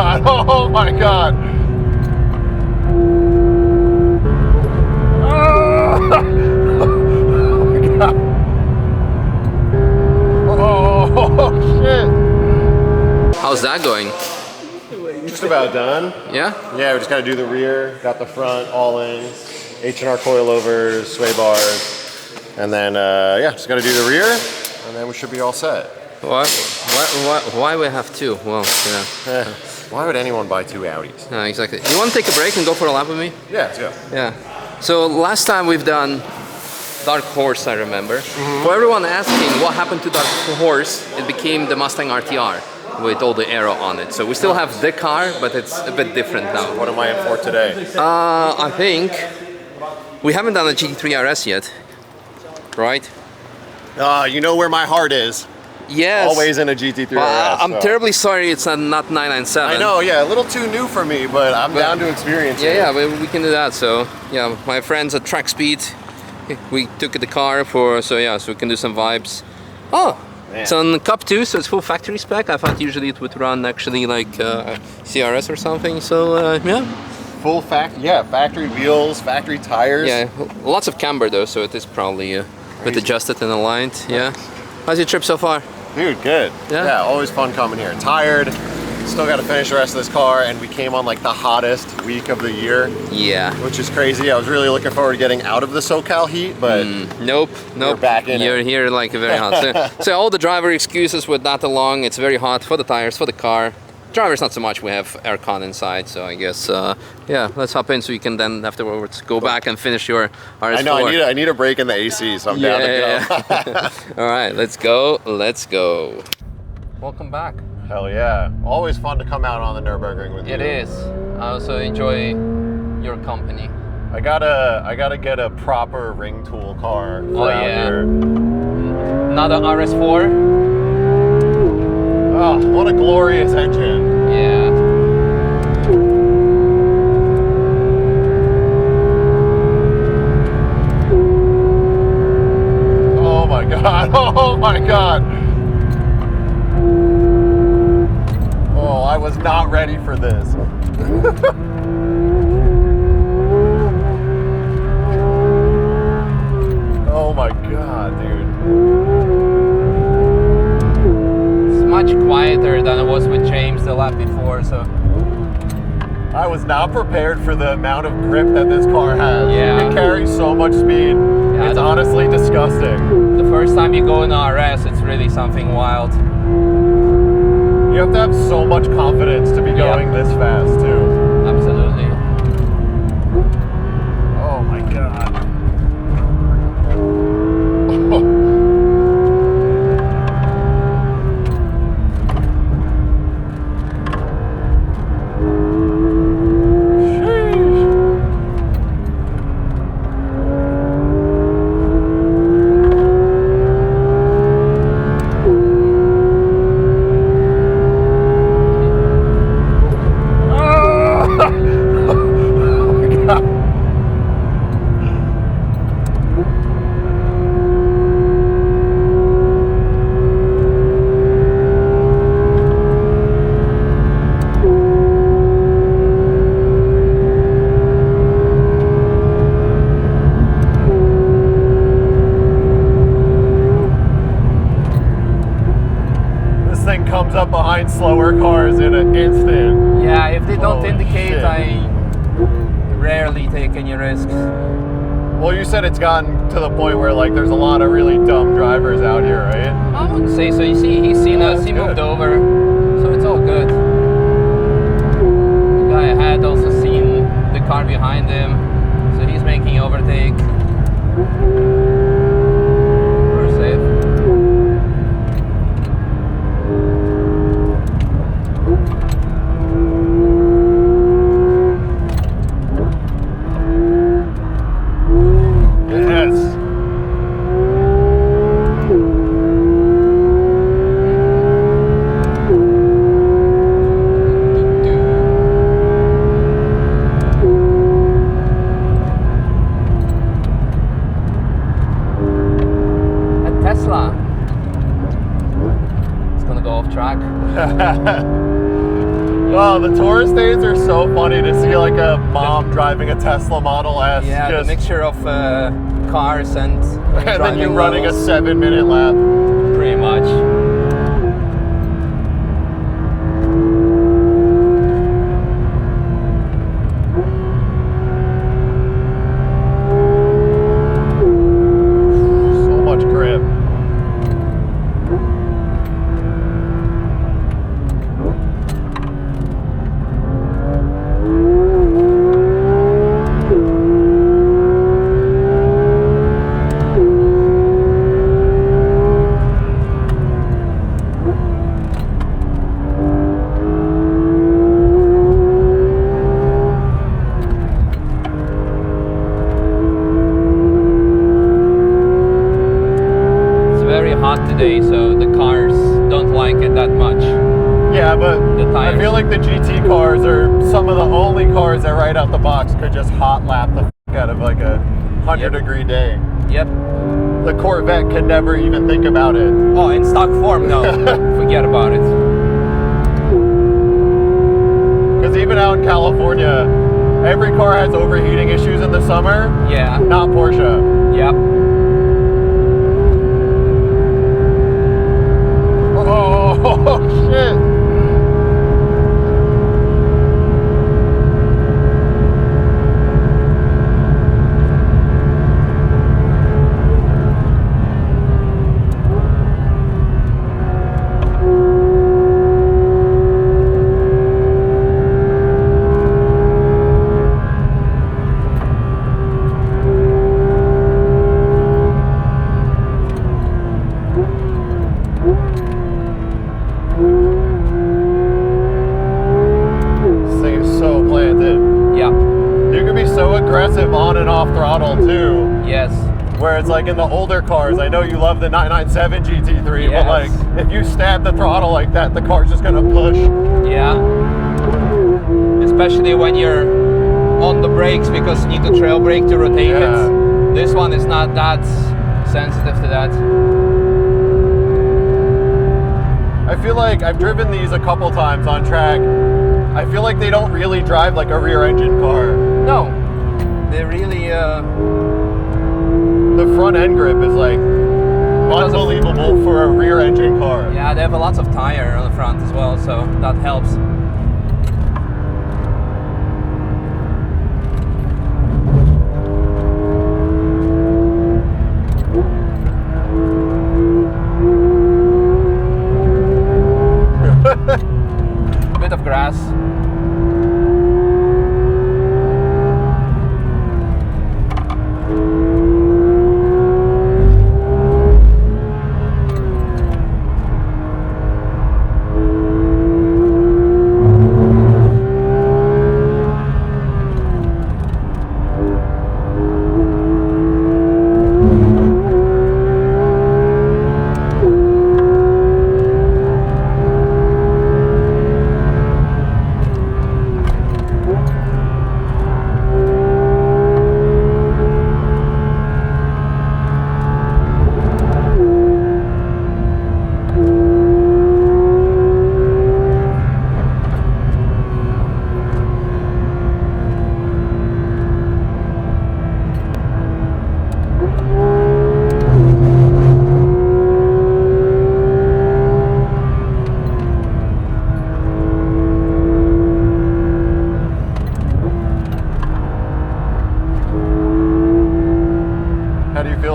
God. Oh my God. Oh my God. Oh shit. How's that going? Just about done. Yeah? Yeah, we just gotta do the rear, got the front, all-ins, H&R coilovers, sway bars, and then yeah, just gotta do the rear, and then we should be all set. Why we have two? Well, yeah. Why would anyone buy two Audis? Exactly. You want to take a break and go for a lap with me? Yeah, let's go. Yeah. So last time we've done Dark Horse, I remember. For everyone asking what happened to Dark Horse, it became the Mustang RTR with all the aero on it. So we still have the car, but it's a bit different now. What am I in for today? I think we haven't done a GT3 RS yet, right? You know where my heart is. Yes. Always in a GT3 RS. I'm terribly sorry it's not 997. I know, yeah, a little too new for me, but I'm down to experience it. Yeah, we can do that. So yeah, my friends at Track Speed, we took the car for, so we can do some vibes. Oh, man. It's on Cup 2, so it's full factory spec. I thought usually it would run actually like CRS or something, so yeah. Full factory wheels, factory tires. Yeah, lots of camber though, so it is probably a bit adjusted and aligned, yeah. How's your trip so far? Dude, good. Yeah, always fun coming here. Tired, still got to finish the rest of this car, and we came on like the hottest week of the year. Yeah. Which is crazy. I was really looking forward to getting out of the SoCal heat, but nope. We're back in You're here like very hot. So all the driver excuses with that along, it's very hot for the tires, for the car. Drivers not so much, we have aircon inside, so I guess, yeah, let's hop in so you can then afterwards go back and finish your RS4. I know, I need a break in the AC, so I'm down to go. All right, let's go. Welcome back. Hell yeah. Always fun to come out on the Nürburgring with you. It is. I also enjoy your company. I gotta get a proper ring tool car for out here. Not an RS4? Oh, what a glorious engine. Yeah. Oh my God. Oh my God. Oh, I was not ready for this. Oh my God, dude. Much quieter than it was with James the lap before, so I was not prepared for the amount of grip that this car has. Yeah. It carries so much speed. Yeah, it's honestly disgusting. The first time you go in RS, it's really something wild. You have to have so much confidence to be going this fast too. Absolutely. Oh my God. Comes up behind slower cars in an instant. Yeah, if they don't indicate, shit. I rarely take any risks. Well, you said it's gotten to the point where like there's a lot of really dumb drivers out here, right? I wouldn't say so. You see, he's seen us, he moved over, so it's all good. The guy ahead also seen the car behind him, so he's making overtake. We're safe. Oh, the tourist days are so funny to see like a mom driving a Tesla Model S. Yeah, the mixture of cars and then you driving running levels. a 7-minute lap. Pretty much. So much grip. Today, so the cars don't like it that much. Yeah, but I feel like the GT cars are some of the only cars that right out the box could just hot lap the f out of like a 100-degree day. Yep. The Corvette can never even think about it. Oh, in stock form, no. Forget about it. Because even out in California, every car has overheating issues in the summer. Yeah. Not Porsche. Yep. Oh, shit. Aggressive on and off throttle too. Yes. Where it's like in the older cars, I know you love the 997 GT3, yes. but like if you stab the throttle like that, the car's just gonna push. Yeah. Especially when you're on the brakes because you need to trail brake to rotate it. This one is not that sensitive to that. I feel like I've driven these a couple times on track. I feel like they don't really drive like a rear engine car. No. They really the front end grip is like unbelievable for a rear engine car. Yeah, they have a lot of tire on the front as well, so that helps. Bit of grass.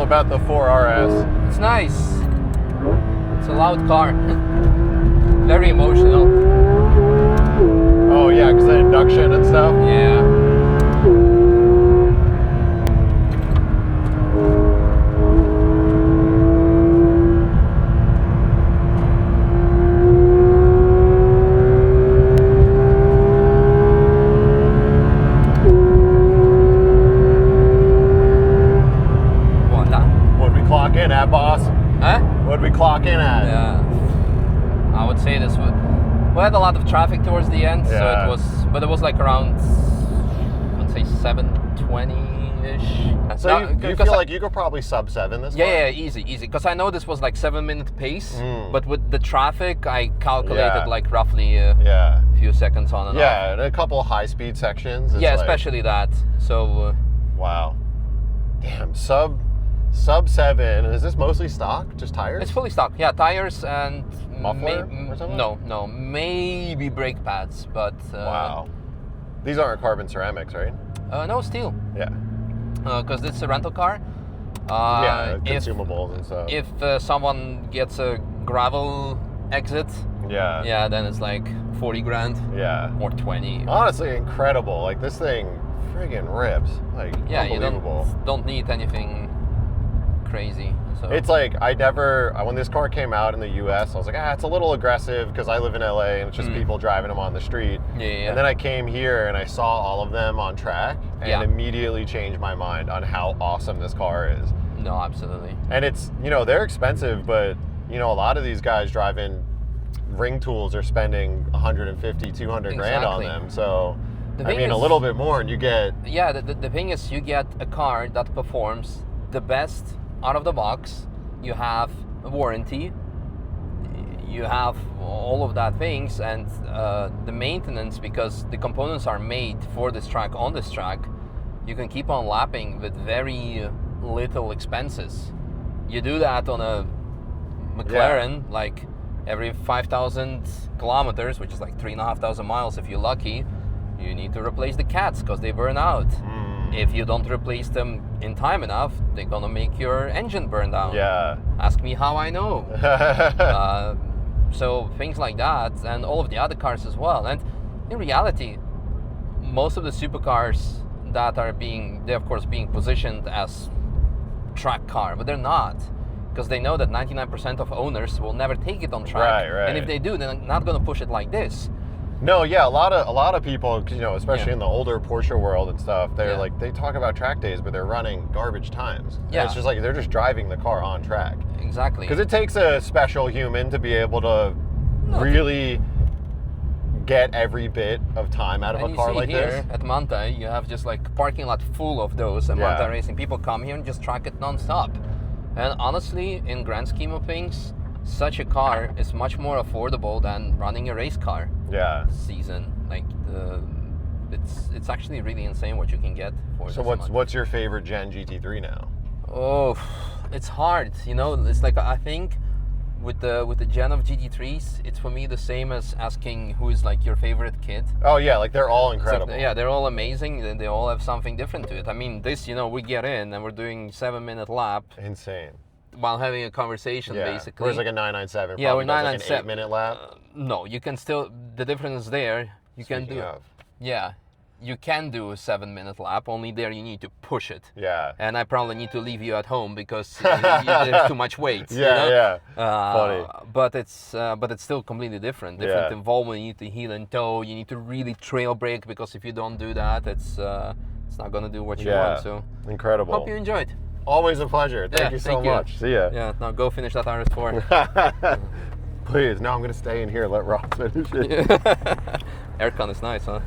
About the 4RS. It's nice. It's a loud car. Very emotional. Oh yeah, because of induction and stuff? Yeah. In at, boss? Huh? What'd we clock in at? Yeah, I would say this would. We had a lot of traffic towards the end, so it was. But it was like around, I would say 7:20 7-ish. So you feel like you could probably sub 7 this car? Yeah, easy. Because I know this was like 7-minute pace, but with the traffic, I calculated like roughly a few seconds on and off. Yeah, and a couple of high-speed sections. Yeah, especially that. So. Wow. Damn, sub 7. Is this mostly stock? Just tires? It's fully stock. Yeah, tires and muffler or something? No, maybe brake pads, but. Wow. These aren't carbon ceramics, right? No, steel. Yeah. Because it's a rental car. Yeah, consumables and stuff. If someone gets a gravel exit, yeah, then it's like 40 grand. Yeah. Or 20. Honestly, incredible. Like this thing friggin' rips. Like unbelievable. You don't need anything crazy. So. It's like when this car came out in the US, I was like, it's a little aggressive because I live in LA and it's just people driving them on the street. Yeah. And then I came here and I saw all of them on track and immediately changed my mind on how awesome this car is. No, absolutely. And it's, they're expensive, but, a lot of these guys driving ring tools are spending 150, 200 grand on them. So, a little bit more and you get... Yeah, the thing is you get a car that performs the best out of the box. You have a warranty, you have all of that things, and the maintenance, because the components are made for this track, on this track, you can keep on lapping with very little expenses. You do that on a McLaren, like every 5,000 kilometers, which is like 3,500 miles if you're lucky, you need to replace the cats because they burn out. If you don't replace them in time enough, they're gonna make your engine burn down. Yeah. Ask me how I know. So things like that, and all of the other cars as well. And in reality, most of the supercars that are they're of course being positioned as track car, but they're not, because they know that 99% of owners will never take it on track. Right. And if they do, they're not gonna push it like this. No, yeah, a lot of people, especially in the older Porsche world and stuff, they're like, they talk about track days, but they're running garbage times. Yeah. And it's just like, they're just driving the car on track. Exactly. Because it takes a special human to be able to really get every bit of time out of a car like this. At Manta, you have just like parking lot full of those at Manta Racing. People come here and just track it non-stop. And honestly, in grand scheme of things, such a car is much more affordable than running a race car. Yeah. Season, like it's actually really insane what you can get for. So what's your favorite Gen GT3 now? Oh, it's hard. It's like, I think with the gen of GT3s, it's for me the same as asking who is like your favorite kid. Oh yeah, like they're all incredible. Like, they're all amazing. They all have something different to it. I mean, this, we get in and we're doing 7-minute lap. Insane. While having a conversation, basically. Whereas like a 997 we're 997. Like an 8-minute lap. No, you can still, the difference is there. You can do a 7-minute lap, only there you need to push it. Yeah. And I probably need to leave you at home because there's too much weight. Funny. But it's still completely different. Different involvement. You need to heel and toe. You need to really trail brake, because if you don't do that, it's not gonna do what you want. So incredible. Hope you enjoyed. Always a pleasure. Thank you so much. See ya. Yeah, now go finish that RS4. Please. No, I'm going to stay in here. Let Rob finish it. Aircon is nice, huh?